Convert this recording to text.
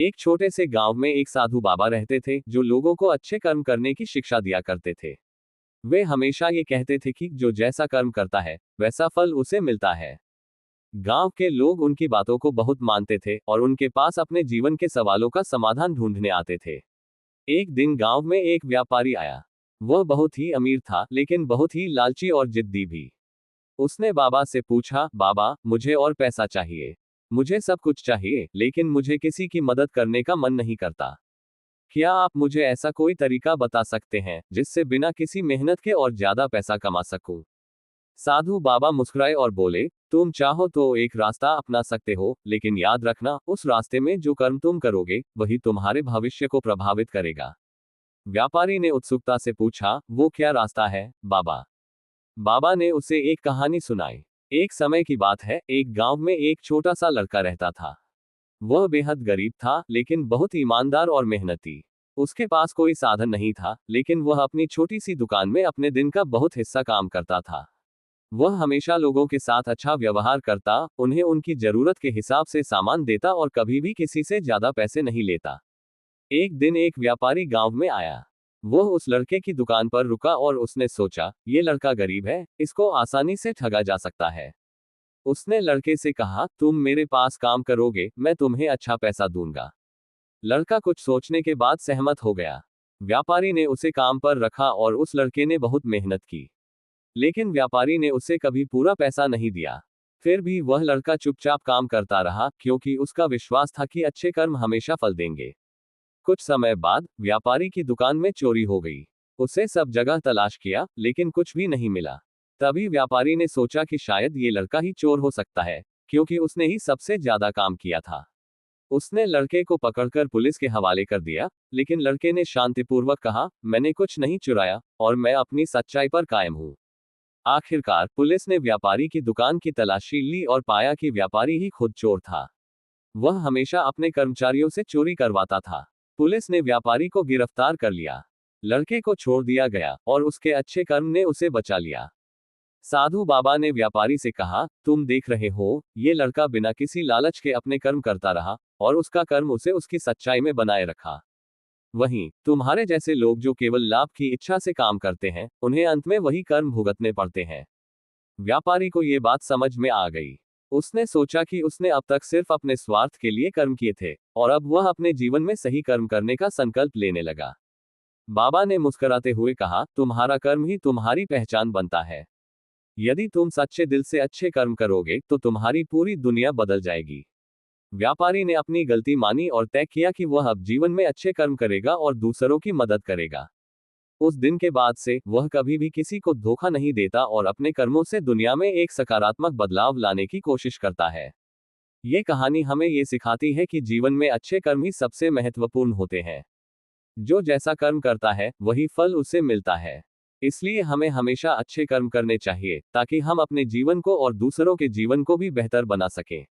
एक छोटे से गांव में एक साधु बाबा रहते थे जो लोगों को अच्छे कर्म करने की शिक्षा दिया करते थे। वे हमेशा ये कहते थे कि जो जैसा कर्म करता है वैसा फल उसे मिलता है। गांव के लोग उनकी बातों को बहुत मानते थे और उनके पास अपने जीवन के सवालों का समाधान ढूंढने आते थे। एक दिन गांव में एक व्यापारी आया। वह बहुत ही अमीर था लेकिन बहुत ही लालची और जिद्दी भी। उसने बाबा से पूछा, बाबा मुझे और पैसा चाहिए। मुझे सब कुछ चाहिए लेकिन मुझे किसी की मदद करने का मन नहीं करता। क्या आप मुझे ऐसा कोई तरीका बता सकते हैं जिससे बिना किसी मेहनत के और ज्यादा पैसा कमा सकूं? साधु बाबा मुस्कुराए और बोले, तुम चाहो तो एक रास्ता अपना सकते हो, लेकिन याद रखना उस रास्ते में जो कर्म तुम करोगे वही तुम्हारे भविष्य को प्रभावित करेगा। व्यापारी ने उत्सुकता से पूछा, वो क्या रास्ता है बाबा? बाबा ने उसे एक कहानी सुनाई। एक समय की बात है, एक गांव में एक छोटा सा लड़का रहता था। वह बेहद गरीब था लेकिन बहुत ईमानदार और मेहनती। उसके पास कोई साधन नहीं था लेकिन वह अपनी छोटी सी दुकान में अपने दिन का बहुत हिस्सा काम करता था। वह हमेशा लोगों के साथ अच्छा व्यवहार करता, उन्हें उनकी जरूरत के हिसाब से सामान देता और कभी भी किसी से ज्यादा पैसे नहीं लेता। एक दिन एक व्यापारी गांव में आया। वह उस लड़के की दुकान पर रुका और उसने सोचा, ये लड़का गरीब है, इसको आसानी से ठगा जा सकता है। उसने लड़के से कहा, तुम मेरे पास काम करोगे, मैं तुम्हें अच्छा पैसा दूंगा। लड़का कुछ सोचने के बाद सहमत हो गया। व्यापारी ने उसे काम पर रखा और उस लड़के ने बहुत मेहनत की। लेकिन व्यापारी ने उसे कभी पूरा पैसा नहीं दिया। फिर भी वह लड़का चुपचाप काम करता रहा क्योंकि उसका विश्वास था कि अच्छे कर्म हमेशा फल देंगे। कुछ समय बाद व्यापारी की दुकान में चोरी हो गई। उसे सब जगह तलाश किया लेकिन कुछ भी नहीं मिला। तभी व्यापारी ने सोचा कि शायद ये लड़का ही चोर हो सकता है, क्योंकि उसने ही सबसे ज्यादा काम किया था। उसने लड़के को पकड़कर पुलिस के हवाले कर दिया, लेकिन लड़के ने शांतिपूर्वक कहा, मैंने कुछ नहीं चुराया और मैं अपनी सच्चाई पर कायम हूँ। आखिरकार पुलिस ने व्यापारी की दुकान की तलाशी ली और पाया कि व्यापारी ही खुद चोर था। वह हमेशा अपने कर्मचारियों से चोरी करवाता था। पुलिस ने व्यापारी को गिरफ्तार कर लिया। लड़के को छोड़ दिया गया और उसके अच्छे कर्म ने उसे बचा लिया। साधु बाबा ने व्यापारी से कहा, तुम देख रहे हो, ये लड़का बिना किसी लालच के अपने कर्म करता रहा और उसका कर्म उसे उसकी सच्चाई में बनाए रखा। वहीं तुम्हारे जैसे लोग जो केवल लाभ की इच्छा से काम करते हैं, उन्हें अंत में वही कर्म भुगतने पड़ते हैं। व्यापारी को ये बात समझ में आ गई। उसने सोचा कि उसने अब तक सिर्फ अपने स्वार्थ के लिए कर्म किए थे और अब वह अपने जीवन में सही कर्म करने का संकल्प लेने लगा। बाबा ने मुस्कुराते हुए कहा, तुम्हारा कर्म ही तुम्हारी पहचान बनता है। यदि तुम सच्चे दिल से अच्छे कर्म करोगे तो तुम्हारी पूरी दुनिया बदल जाएगी। व्यापारी ने अपनी गलती मानी और तय किया कि वह अब जीवन में अच्छे कर्म करेगा और दूसरों की मदद करेगा। उस दिन के बाद से वह कभी भी किसी को धोखा नहीं देता और अपने कर्मों से दुनिया में एक सकारात्मक बदलाव लाने की कोशिश करता है। ये कहानी हमें ये सिखाती है कि जीवन में अच्छे कर्म ही सबसे महत्वपूर्ण होते हैं। जो जैसा कर्म करता है वही फल उसे मिलता है। इसलिए हमें हमेशा अच्छे कर्म करने चाहिए ताकि हम अपने जीवन को और दूसरों के जीवन को भी बेहतर बना सकें।